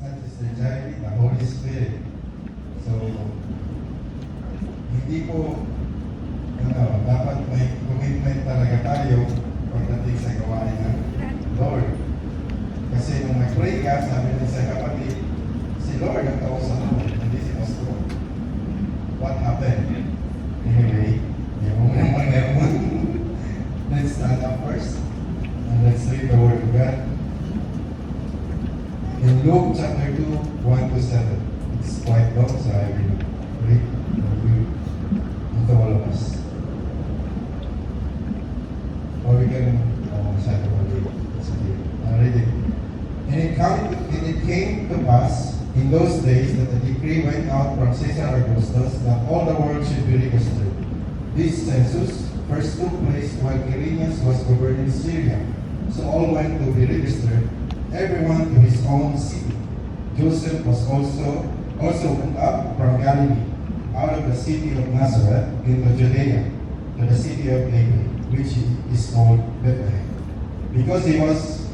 not just the Charity, the Holy Spirit. So, hindi po, dapat may commitment talaga tayo pagdating sa gawain ng Lord. Kasi nung mag-pray ka, sabi niya sa kapatid, si Lord ang kausap mo, hindi si Pastor. What happened? Anyway, let's stand up first and let's read the Word of God. In Luke chapter 2, 1 to 7. It's quite long, so I will read to all of us. Or we can start to read. I'll read it. And it came to pass in those days that a decree went out from Caesar Augustus that all the world should be registered. This census first took place while Quirinius was governing Syria. So all went to be registered, everyone to his own city. Joseph was also went up from Galilee, out of the city of Nazareth into Judea, to the city of David, which is called Bethlehem, because he was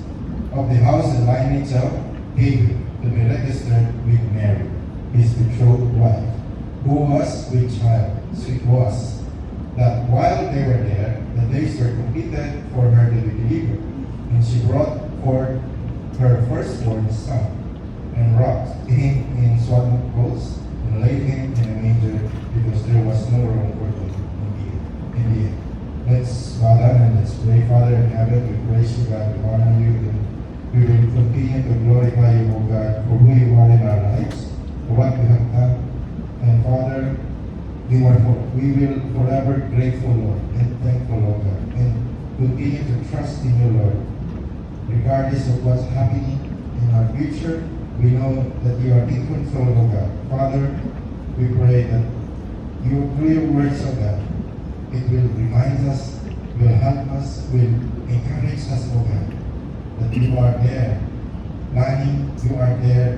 of the house and lineage of David, to be registered with Mary, his betrothed wife, who was with child. So it was that while they were there, the days were completed for her to be delivered, and she brought forth her firstborn son, and wrapped him in swaddling clothes, and laid him in a manger, because there was no room for him in the inn. Let's bow down and let's pray. Father in heaven, we praise you, God, we honor you, and we will continue to glorify you, O God, for who you are in our lives, for what you have done. And Father, we will forever grateful, Lord, and thankful, O God, and continue to trust in you, Lord. Regardless of what's happening in our future, we know that you are in control, O God. Father, we pray that you, through your words, O God, it will remind us, will help us, will encourage us, O God, that you are there planning, you are there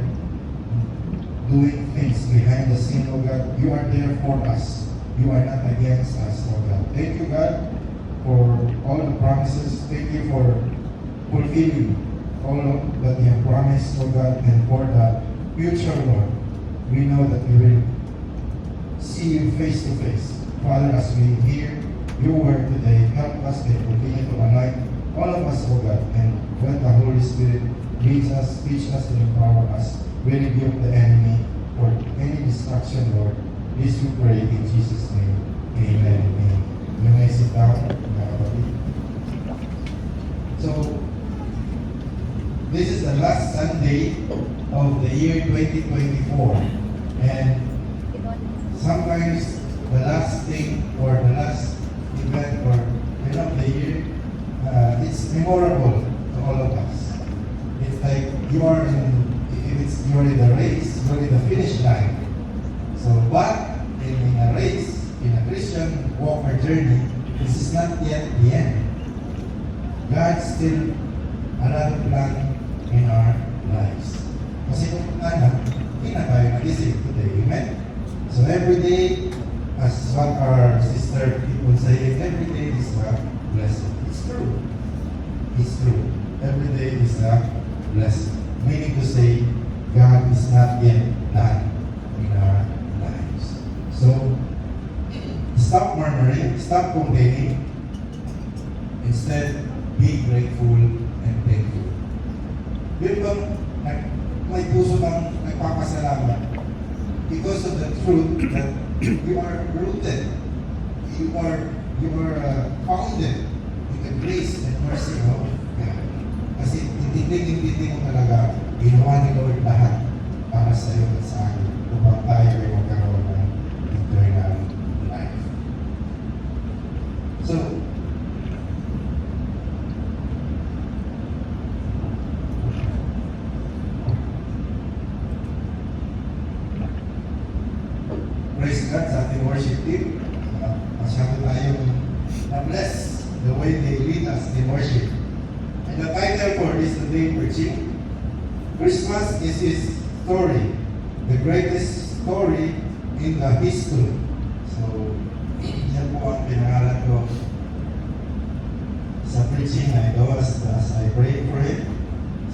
doing things behind the scene, O God. You are there for us. You are not against us, O God. Thank you, God, for all the promises. Thank you for fulfilling all that you have promised, O God, and for the future, Lord. We know that we will see you face to face. Father, as we hear your word today, help us to continue to anoint all of us, O God, and let the Holy Spirit lead us, teach us, and empower us. We rebuke the enemy for any distraction, Lord. This we pray in Jesus' name. Amen. Amen. You may sit down. So, this is the last Sunday of the year 2024. And sometimes the last thing or the last event or end of the year, it's memorable to all of us. It's like you're in the race, you're in the finish line. So, but in a race, in a Christian walk or journey, this is not yet the end. God still another plan in our lives. Kasi kung hindi na tayo nag-isip today. Amen? So every day, as what our sister people say, every day is a blessing. It's true. It's true. Every day is a blessing. Meaning to say, God is not yet done in our lives. So, stop murmuring, stop complaining. Instead, be grateful and thankful. Yun bang may puso ng nagpapasalamat because of the truth that you are rooted, you are founded in the grace and mercy of God. Kasi hindi mo talaga ginawa ni Lord lahat para sa iyo at sa akin upang tayo ay magkaroon ng eternal life. So, praise God sa ating worship team. Masyado tayong na-bless the way they lead us in worship. And the title for this today preaching, Christmas is His story, the greatest story in the history. So, yan po ang pinangalan ko sa preaching na ito as I pray for it.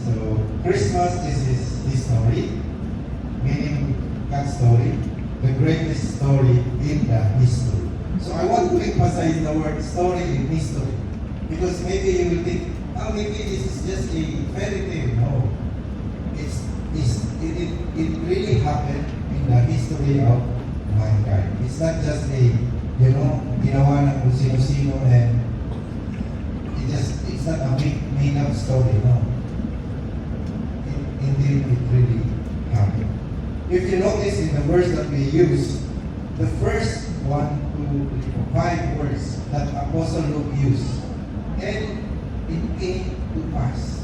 So, Christmas is His story, story, the greatest story in the history. So I want to emphasize the word story in history. Because maybe you will think, oh, maybe this is just a fairy tale. No. It really happened in the history of mankind. It's not just a, ginawa ng kung sino-sino and it's not a made up story, no. Indeed, it really happened. If you notice in the verse that we use, the first 5 words that Apostle Luke used, and it came to pass.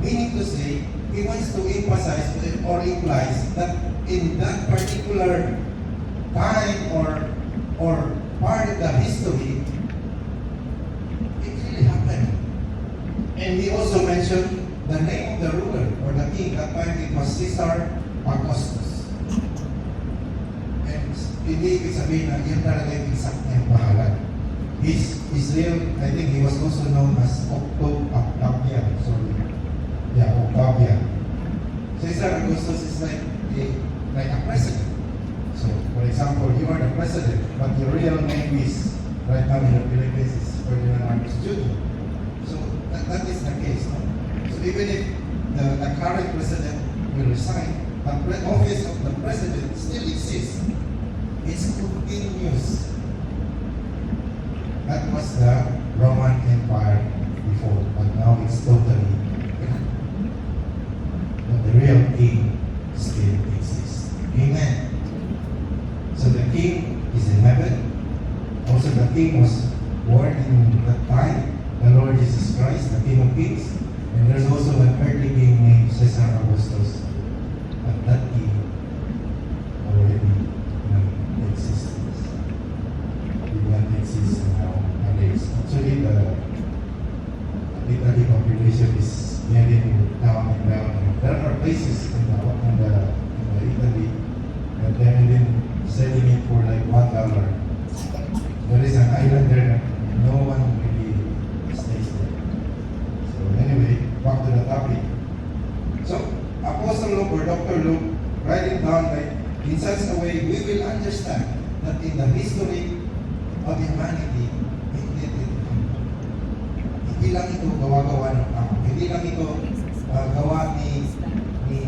Meaning to say, he wants to emphasize or implies that in that particular time or part of the history, it really happened. And he also mentioned the name of the ruler or the king. That time it was Caesar Augustus. And hindi ibig sabihin na yun talaga yung exact niyang pangalan. His real, I think he was also known as Octavian. Octavian. Caesar Augustus is like a president. So, for example, you are the president, but your real name is, right now in the Philippines, is Ferdinand Marcos Jr. So, that is the case. No? So, even if the current president will resign, the office of the president still exists. It's continuous. That was the Roman Empire before, but now it's totally gone. But the real king still exists. Amen. So the king is in heaven. Also the king was born in that time, the Lord Jesus Christ, the King of Kings. And there's also an earthly king named Caesar Augustus. But that king already in existence. Did not exist nowadays. Actually, the Italy population is getting down and down. There are places in the Italy that they have been selling it for like $1. There is an island there that no one really stays there. So anyway, back to the topic. So Apostle Luke or Dr. Luke writing down like in such a way we will understand that in the history of humanity, hindi lang ito gawa-gawa ng tao. Hindi lang ito gawa ni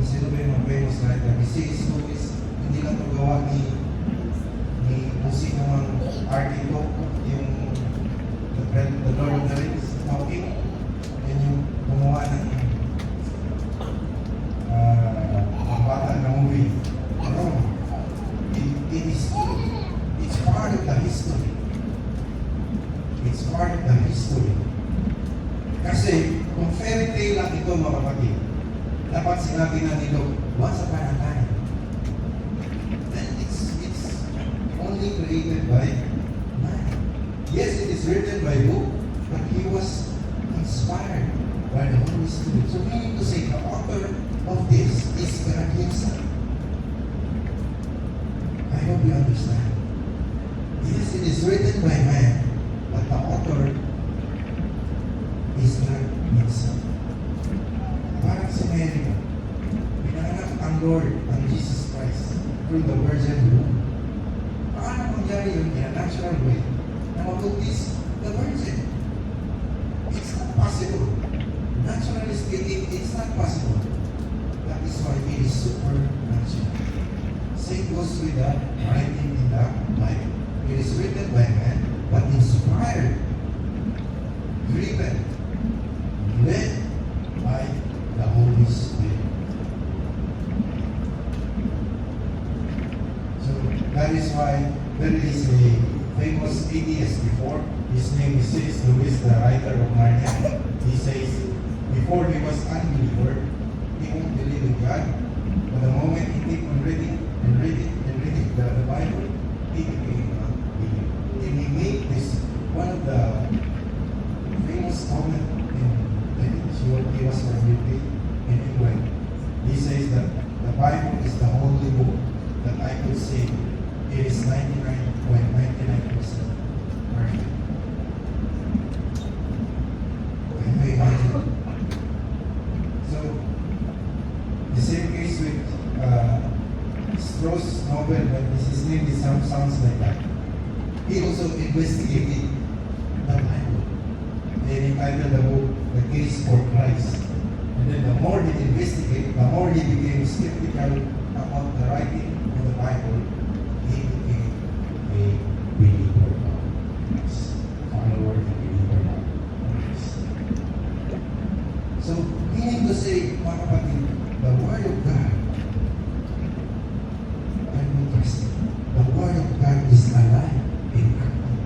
sino ba yung famous writer, ni C.S. Lewis. Hindi lang ito gawa ni kung namang artito, yung the Lord of the Rings, Tolkien. Yan yung gumawa ng bata na movie. No. It's part of the history. It's part of the history. Kasi, kung fairy tale lang ito mga kapatid, dapat sinabi na nilo, once upon a time. Then it's only created by man. Yes, it is written by who? But he was inspired by the Holy Spirit. So meaning to say, the author of this is God himself. I hope you understand. Yes, it is written by man, but the author is God himself. Parang si Mary, pinanganak ang Lord, ang Jesus Christ, through the Virgin womb. Paano mangyari yun in a natural way na mabugtis the Virgin? It's not possible. Naturally speaking, it's not possible. That is why it is supernatural. Same goes with the writing in the Bible. It is written by man, but inspired, driven, led by the Holy Spirit. So that is why there is a famous atheist before. His name is C.S. Lewis, the writer of Narnia. He says, before he was unbeliever, he won't believe in God. But the moment he kept on reading the Bible, he became a believer. And he made this one of the famous comments he was from UK in England. He says that the Bible is the only book that I could say it is 99.99% perfect. Can you imagine? So, the same case with prose novel, but his name is sounds like that. He also investigated the Bible. They entitled the book The Case for Christ. And then the more he investigated, the more he became skeptical about the writing of the Bible. He became a believer of Christ. Follower and believer of Christ. So, meaning to say, mga kapatid, the Word of God, I'm interested. The Word of God is alive and active.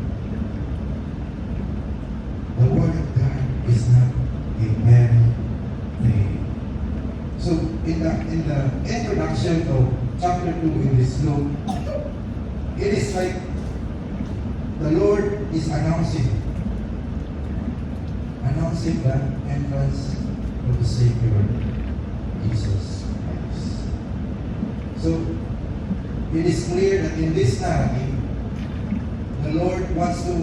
The Word of God is not a mere thing. So, in the introduction of chapter 2 in this book, it is like the Lord is announcing the entrance of the Savior, Jesus Christ. So, it is clear that in this narrative, the Lord wants to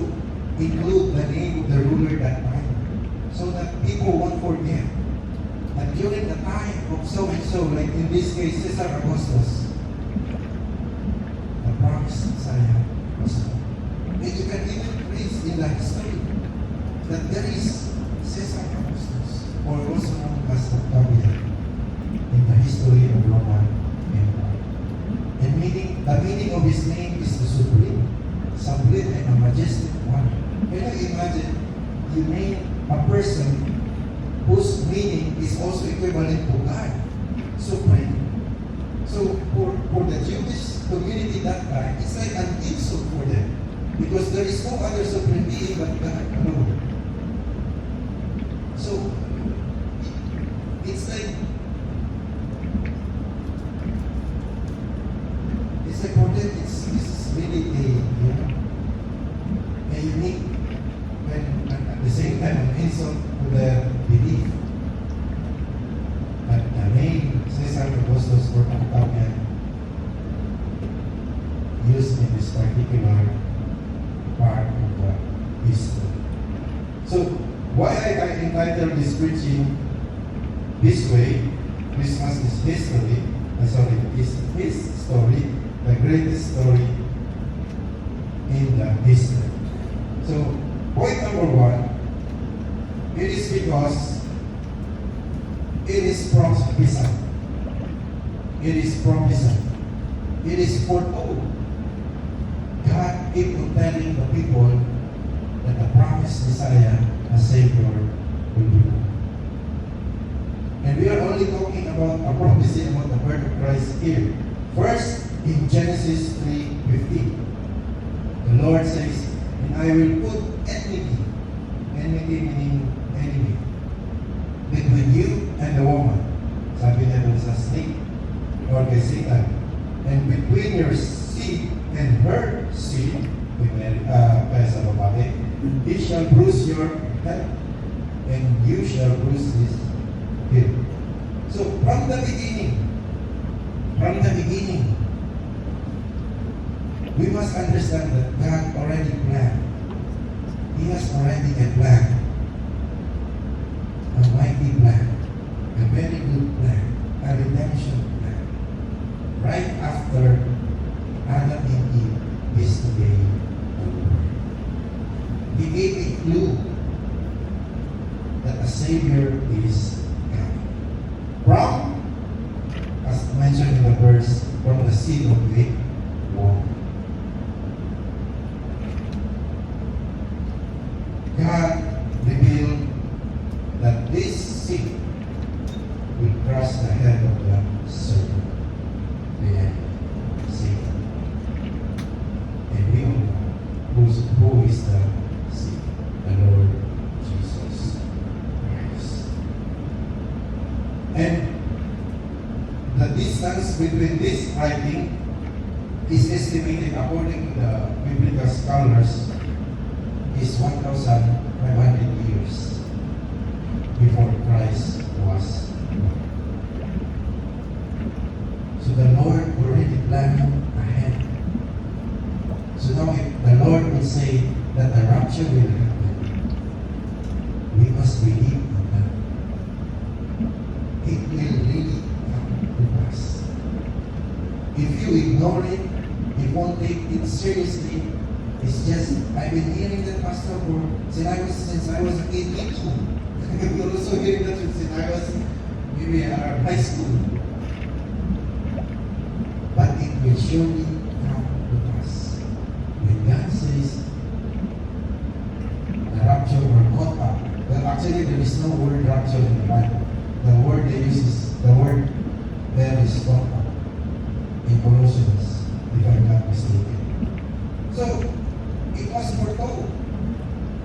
include the name of the ruler that time, so that people won't forget that during the time of so-and-so, like in this case, Caesar Augustus, the promised Messiah was born. And you can even read in the history that there is Caesar Augustus, or also known as Octavian, in the history of Roman Empire. And the meaning of his name is the supreme and a majestic one. Can you imagine, you name a person whose meaning is also equivalent to God, supreme. So for the Jewish community that time, it's like an insult for them, because there is no other supreme being but God alone. So it's like for them, this is really a unique, and at the same time an insult to their belief. But the name Caesar Augustus or Octavian used in this particular part of the history. So why I entitled this preaching this way, Christmas is history, is his story, the greatest story in the history. So, point number one, it is because it is prophesied. It is prophesied. It is foretold. God kept on telling the people that the promised Messiah, a Savior, will be born. And we are only talking about a prophecy about the birth of Christ here. First, in Genesis 3:15, the Lord says, "And I will put enmity meaning enemy, between you and the woman." Sabi niya dun sa snake, or kay Satan, "and between your seed and her seed," kaya sa babae, "he shall bruise your head, and you shall bruise his heel." So, from the beginning, we must understand that God already planned. He has already a plan. A mighty plan. A very good plan. A redemption plan. Right after Adam and Eve disobeyed the Lord. He gave a clue that a Savior is coming. From, as mentioned in the verse, from the seed of a woman. God revealed that this seed will crush the head of the serpent, the enemy, Satan. And we all know who is the seed, the Lord Jesus Christ. And the distance between this writing is estimated, according to the biblical scholars, is 1,500 years before Christ was born. So the Lord already planned ahead. So now if the Lord will say that the rapture will happen, we must believe on that. It will really come to pass. If you ignore it, you won't take it seriously. It's just, I've been hearing that, Pastor, since I was a kid, me too. I've also hearing that since I was maybe in our high school. But it will surely come to pass. When God says, the rapture or caught up. Well, actually, there is no word rapture in the Bible. The word they use is, the word there is caught up in Colossians, if I'm not mistaken. So, it was foretold.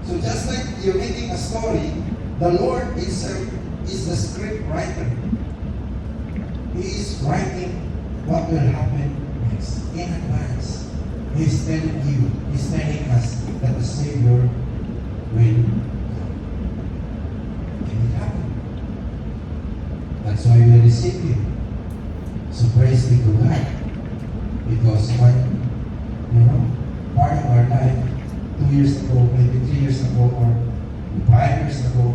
So just like you're making a story, the Lord is the script writer. He is writing what will happen next in advance. He's telling you, He's telling us that the Savior will come. And it happened. That's why we receive Him. So praise be to God. Because when, part of our life, 2 years ago, maybe 3 years ago, or 5 years ago,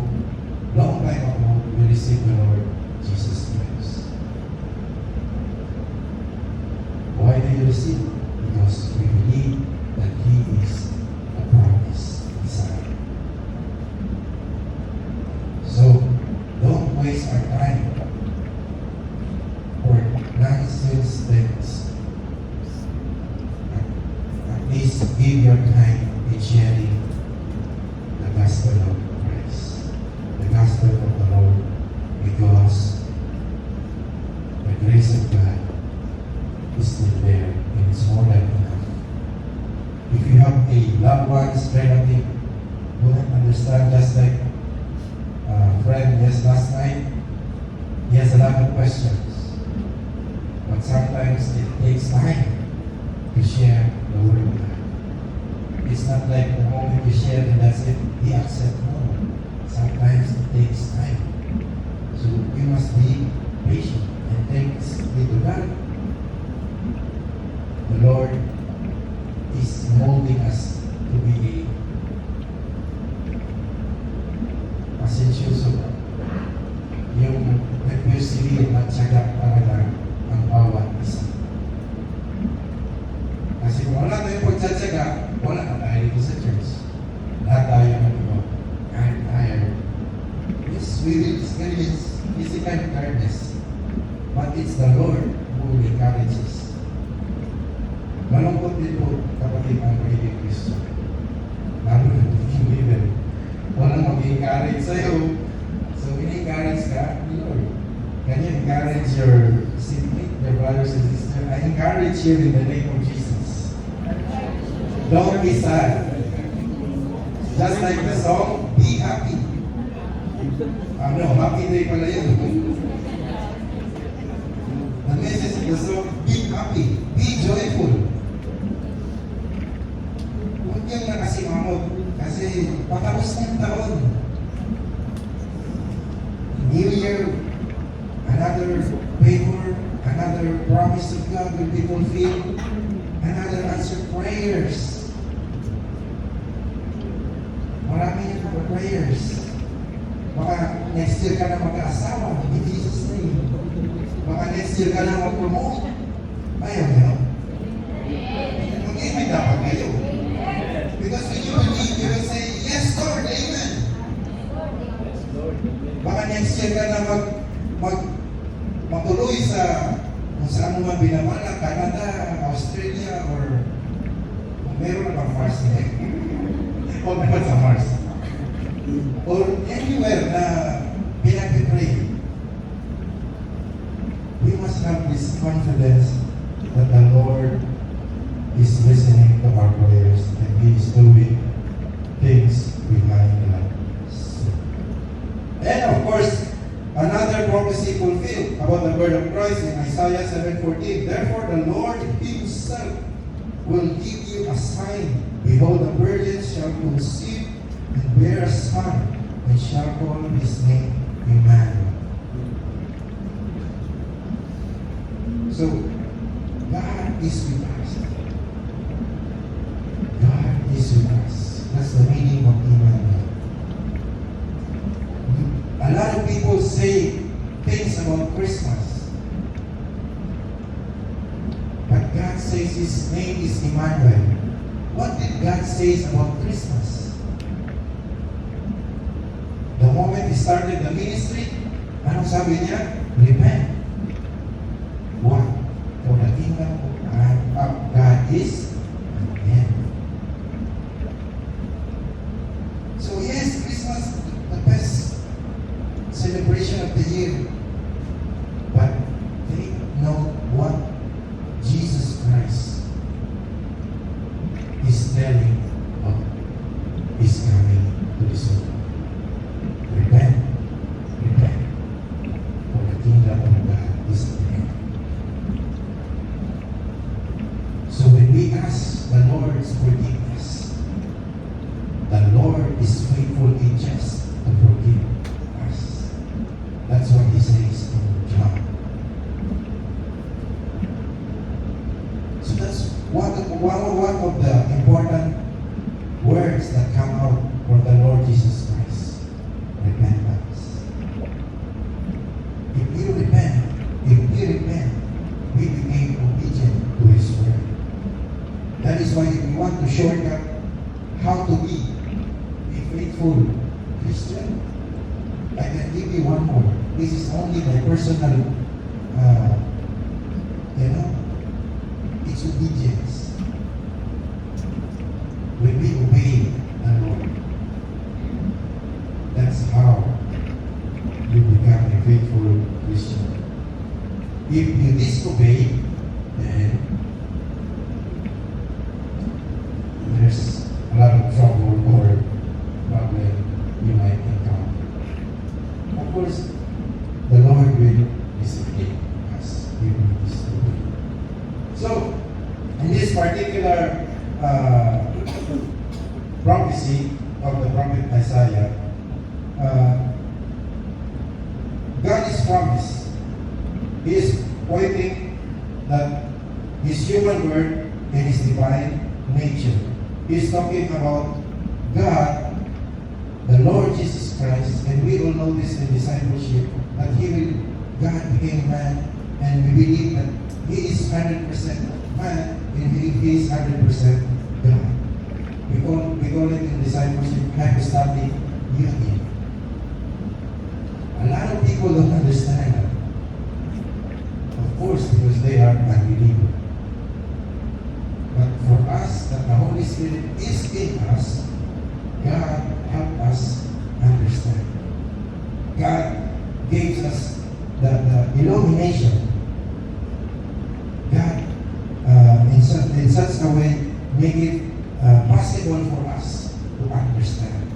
long time ago, we received the Lord Jesus Christ. Why do you receive? Because we believe that He is a promised Messiah. So, don't waste our time for nonsense things. Please give your time in sharing the gospel of Christ, the gospel of the Lord, because the grace of God is still there and it's more than enough. If you have a loved one's relative who don't understand, just like a friend last night, he has a lot of questions, but sometimes it takes time to share the word of God. It's not like the moment you share and that's it, He accepts. No. Sometimes it takes time. So we must be patient and thanks be to God. The Lord is molding us to be a pasensyoso. Yung nag-persevere at syaga talaga ang bawat isa. Kasi kung wala tayong pagtsatsaga, wala na tayo dito sa church. Lahat tayo mag-iba. Kahit tayo. Yes, we will experience physical tiredness. But it's the Lord who encourages. Malungkot din po kapatid ang magiging Kristo. Lalo na magiging leader. Walang mag-encourage sa'yo. So, in-encourage ka, Lord. Can you encourage your seatmate, your brothers and sisters? I encourage you in the name of Jesus. Don't be sad. Just like the song, be happy. Happy day pala yun. The message of the song, be happy, be joyful. Huwag niyang nakasimamot kasi patapos ng taon. New Year, another favor, another promise of God will be fulfilled, another answered prayers. Marami yung prayers. Baka next year ka na mag-aasawa in Jesus' name. Baka next year ka na mag-promote. Ayaw niyo. Mag-amen dapat kayo. Because when you believe, you will say, yes, Lord, amen. Baka next year ka na matuloy sa kung saan mo man binamala, Canada, Australia, or kung meron na bang Mars niya. O naman sa Mars. Or anywhere na pinag-pray. We must have this confidence that the Lord is listening to our prayers and He is doing things behind the scene. And of course, another prophecy fulfilled about the birth of Christ in Isaiah 7:14. Therefore, the Lord Himself will give you a sign. Behold, the virgin shall conceive and bear a son, and shall call his name Emmanuel. So, God is with us. God is with us. That's the meaning of Emmanuel. A lot of people say things about Christmas. But means his name is Emmanuel. What did God say about Christmas? The moment he started the ministry, anong sabi niya? Repent. What? For the kingdom of God is Amen. So yes, Christmas, the best celebration of the year. But they know what Jesus Christ is telling of is coming to this world. Repent. Repent. For the kingdom of God is at hand. So when we ask the Lord's forgiveness, the Lord is faithful and just to forgive us. That's what he says in John. So that's one of the important words that come out from the Lord Jesus Christ. Repentance. If we repent, we became obedient to His word. That is why if we want to shortcut how to be a faithful Christian, I can give you one more. This is only my personal, it's obedience. When we obey the Lord, that's how you become a faithful Christian. If you disobey, then there's a lot of trouble or problem you might encounter. Of course, the Lord will discipline us if we disobey. So, in this particular prophecy of the prophet Isaiah, God is promised. He is pointing that His human word and His divine nature. He is talking about God, the Lord Jesus Christ, and we all know this in discipleship, that God became man, and we believe that He is 100% man, and He is 100% God. We call it in discipleship hypostatic union. A lot of people don't understand that. Of course, because they are unbelievers. But for us, that the Holy Spirit is in us, God help us understand. God gives us the illumination. God, in such a way, make it possible for us to understand.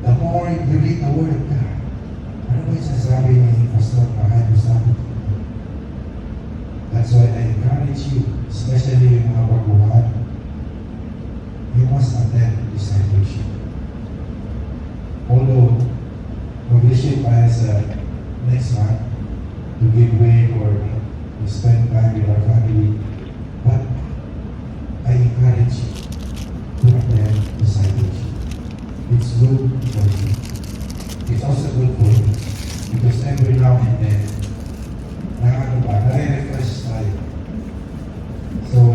The more you read the Word of God, ano ba yung sasabi ni Pastor Mahal sabi? That's why I encourage you, especially yung mga baguhan, you must attend discipleship. Although, mag-receive tayo sa next month to give way or to spend time with our family, but I encourage you to attend discipleship. It's good for you. It's also good for me. Because every now and then, nare-refresh tayo. So,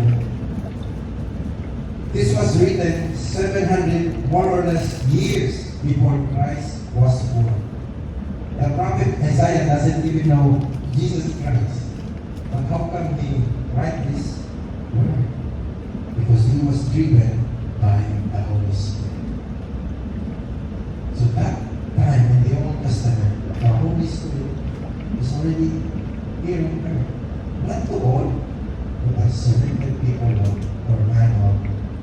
this was written 700 more or less years before Christ was born. The prophet Isaiah doesn't even know Jesus Christ. But how come he write this word? Because he was driven by the Holy Spirit. So that time in the Old Testament, the Holy Spirit is already here on earth. Not to all, but as selected people or man of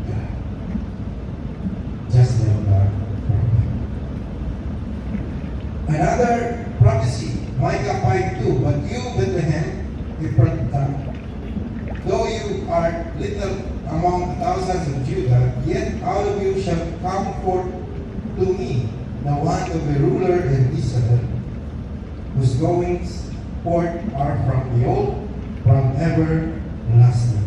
God. Just like the prophet. Another prophecy, Micah 5:2, but you, Bethlehem, Ephrathah, though you are little among the thousands of Judah, yet out of you shall come forth to me the one to be ruler in Israel, whose goings forth are from the old, from everlasting.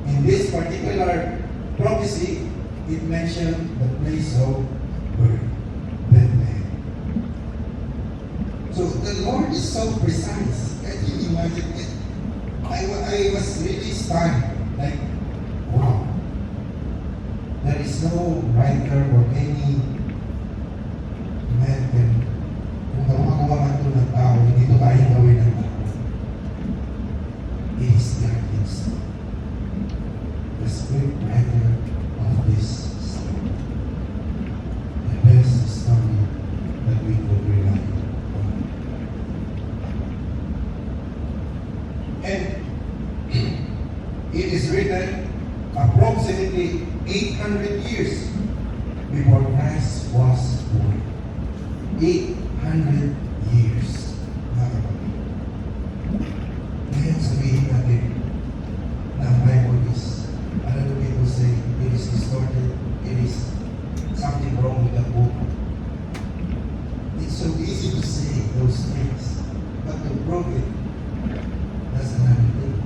In this particular prophecy, it mentioned the place of birth, Bethlehem. So So the Lord is so precise. Can you imagine it? I was really stunned. Like, wow. There is no writer or any man can, kung gumagawa man ito ng tao, hindi ito kayang gawin ng tao. It is God Himself, the script writer of this story. The best story that we could rely on. And it is written approximately 800 years before Christ was born. 800 years. Ngayon sabihin natin na ang Bible is, ano do people say, it is distorted, it is something wrong with the book. It's so easy to say those things, but to prove it, that's another thing.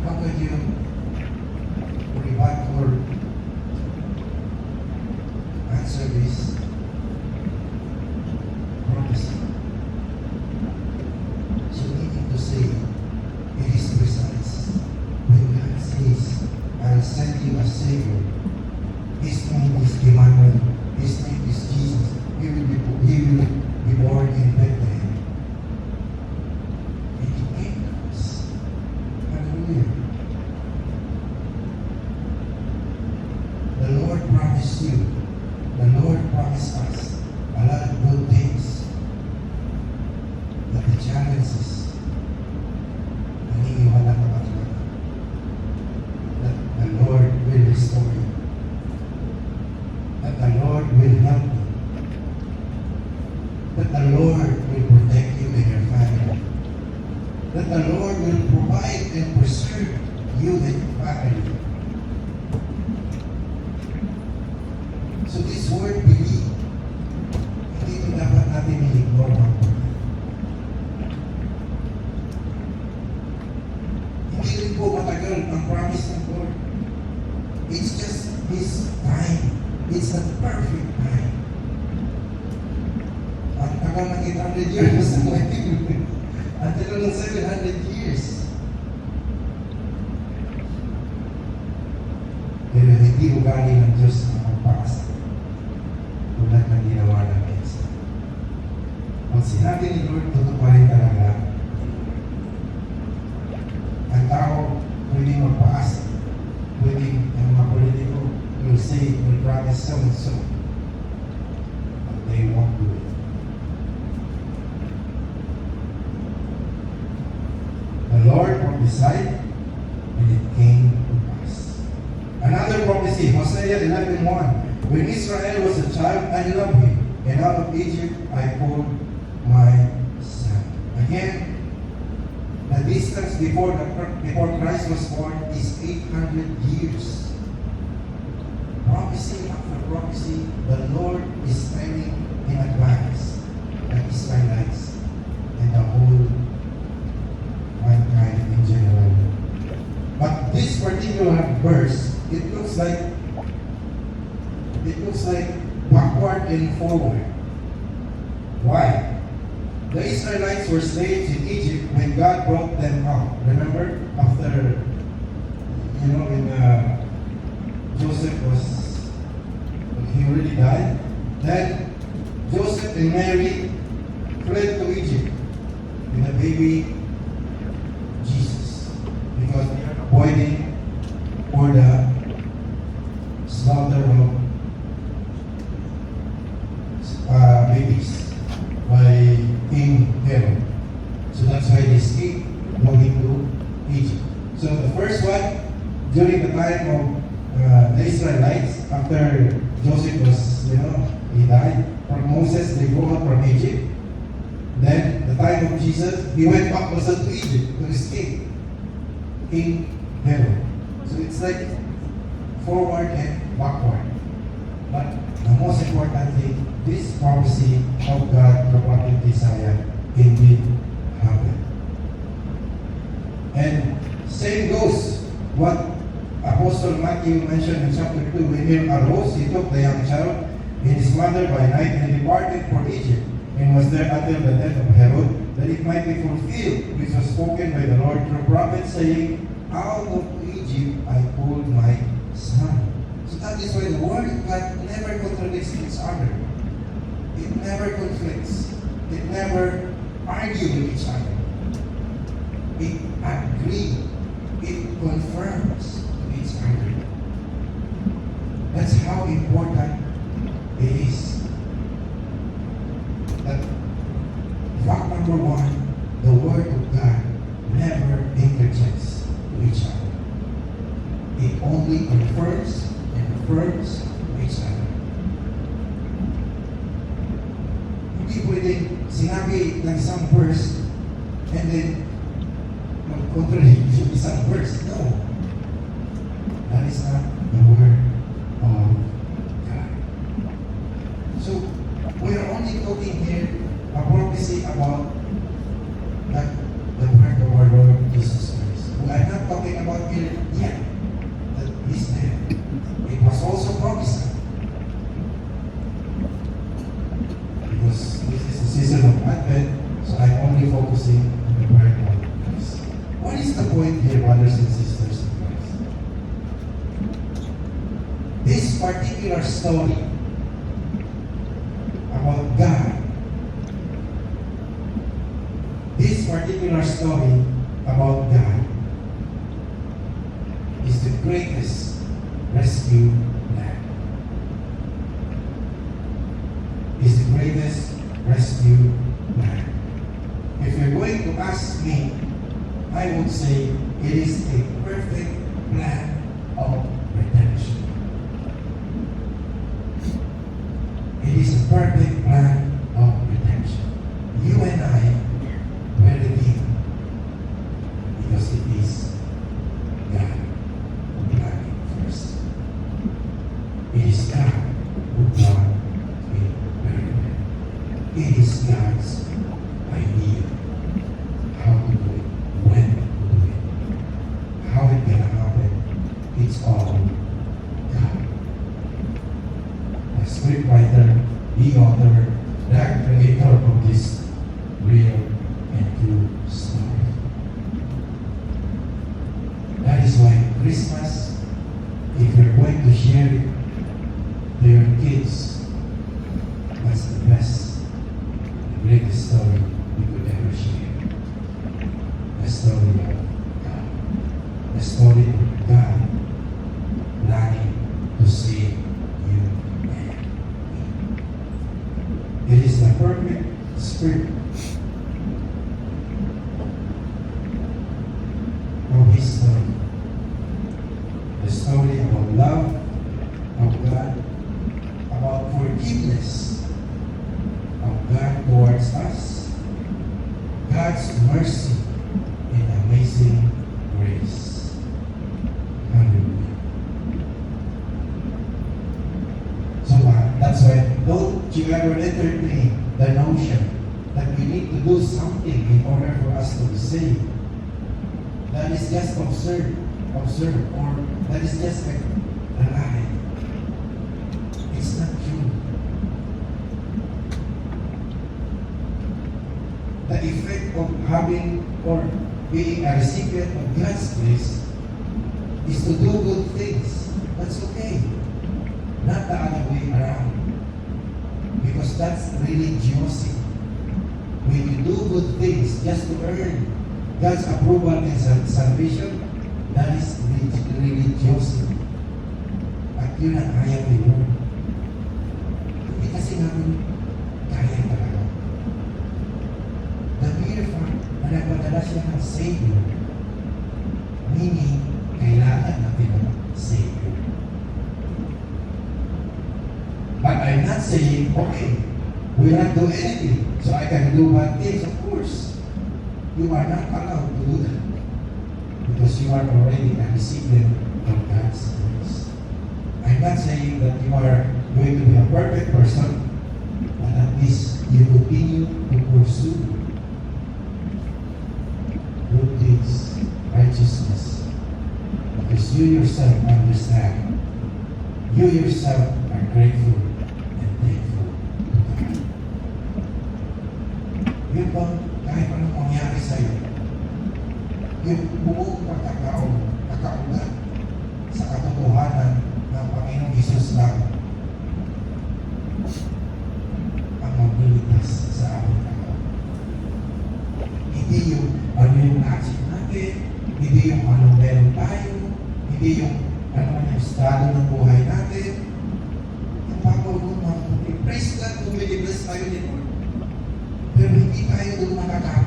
How could you rebut or answer this prophecy? So meaning to say, it is precise. When God says, I'll send you a Savior, His name is Emmanuel, His name is Jesus, He will be born in Bethlehem. And He came to us. Hallelujah. The Lord promised you, the Lord promised us a lot of good things. But the challenge is, naniniwala ka ba talaga that the Lord will restore you? That the Lord will help you? That the Lord will protect you and your family? That the Lord will provide and preserve you and your family? So this word believe, hindi ito dapat natin i-ignore mga kapatid. Hindi rin po matagal ang promise ng Lord. It's just His time. It's the perfect time. Ang tagal ng 800 years, ang tagal ng 700 years. Pero hindi ugali ng Diyos na magpakasa. Tulad ng ginawa ng Elsa. Kung sinabi ni Lord, tutuparin talaga. Ang tao, pwedeng magpaasa. Pwedeng ang mga politiko will say, will promise so and so. But they won't do it. The Lord prophesied, and it came to pass. Another prophecy, Hosea 11:1. When Israel was a child, I loved him, and out of Egypt I called my son. Again, the distance before Christ was born is 800 years. Prophecy after prophecy, the Lord is telling in advance the Israelites and the whole mankind in general. But this particular verse, it looks like backward and forward. Why? The Israelites were slaves in Egypt when God brought them out. Remember? After, when Joseph he already died. Then Joseph and Mary fled to Egypt with a baby Jesus, because they are avoiding for the slaughter of babies by King Herod. So that's why they escaped going to Egypt. So the first one, during the time of the Israelites, after Joseph was, he died, from Moses, they go out from Egypt. Then, the time of Jesus, he went back also to Egypt to escape King Herod. So it's like forward and backward. But the most important thing, this prophecy of God, the prophet Isaiah, indeed happened. And same goes what Apostle Matthew mentioned in chapter 2. When he arose, he took the young child and his mother by night and departed for Egypt, and was there until the death of Herod, that it might be fulfilled, which was spoken by the Lord through prophets, saying, Out of Egypt I pulled my son. So that is why the word of God never contradicts each other. It never conflicts. It never argues with each other. It agrees. It confirms each other. That's how important it is. That fact number one, the Word of God never interjects to each other. It only confirms and affirms each other. Hindi pwedeng sinabi ng isang verse and then mag-contradict yung isang verse. No. That is not the Word of God. So, we are only talking here a prophecy about that the word of our Lord Jesus Christ. We are not talking about here yet that He's there. It was also prophesied. Because this is the season of Advent, so I'm only focusing on the word of Christ. What is the point here, brothers and sisters in Christ? This particular story about God, this particular story about God is the greatest rescue plan. Is the greatest rescue plan. If you're going to ask me, I would say it is a perfect plan of redemption. It is a perfect plan of redemption. You and I were redeemed because it is God who planned it first. It is God who planned it very well. It is God's idea how to do it, when to do it, how it can happen. It's all God. The scriptwriter, the author, the creator of this real and true story. That is why Christmas, if you're going to share it to your kids, that's the best, the greatest story you could ever share. The story of God. The story of God planning to save you and me. It is the perfect spirit of His story. The story about love of God, about forgiveness of God towards us, God's mercy and amazing grace. Hallelujah. So that's why don't you ever entertain the notion that we need to do something in order for us to be saved. That is just absurd, or that is just a lie. It's not true. The effect of having or being a recipient of God's grace is to do good things. That's okay. Not the other way around. Because that's religiosity. When you do good things just to earn God's approval and salvation, that is religiosity. At yun ang ayaw ni Lord. Hindi kasi namin kaya talaga. The mere fact na nagpadala siya ng Savior, meaning kailangan natin ng Savior. But I'm not saying, okay, we will not do anything, so I can do bad things. Of course, you are not allowed to do that because you are already a recipient of God's grace. I'm not saying that you are going to be a perfect person, but at least you continue to pursue good deeds, righteousness, because you yourself understand, you yourself are grateful and thankful to God. bang kahit anong mangyari sa'yo, yung buong pagkakataon, nakaugat sa katotohanan ng Panginoong Hesus lang ang magliligtas sa ating tao. Hindi yung ano yung na-achieve natin, hindi yung anong meron tayo, hindi yung ano man yung estado ng buhay natin. Ang bawal ko mga kapatid, praise God kung may bless tayo din. Pero hindi tayo doon nakakapit.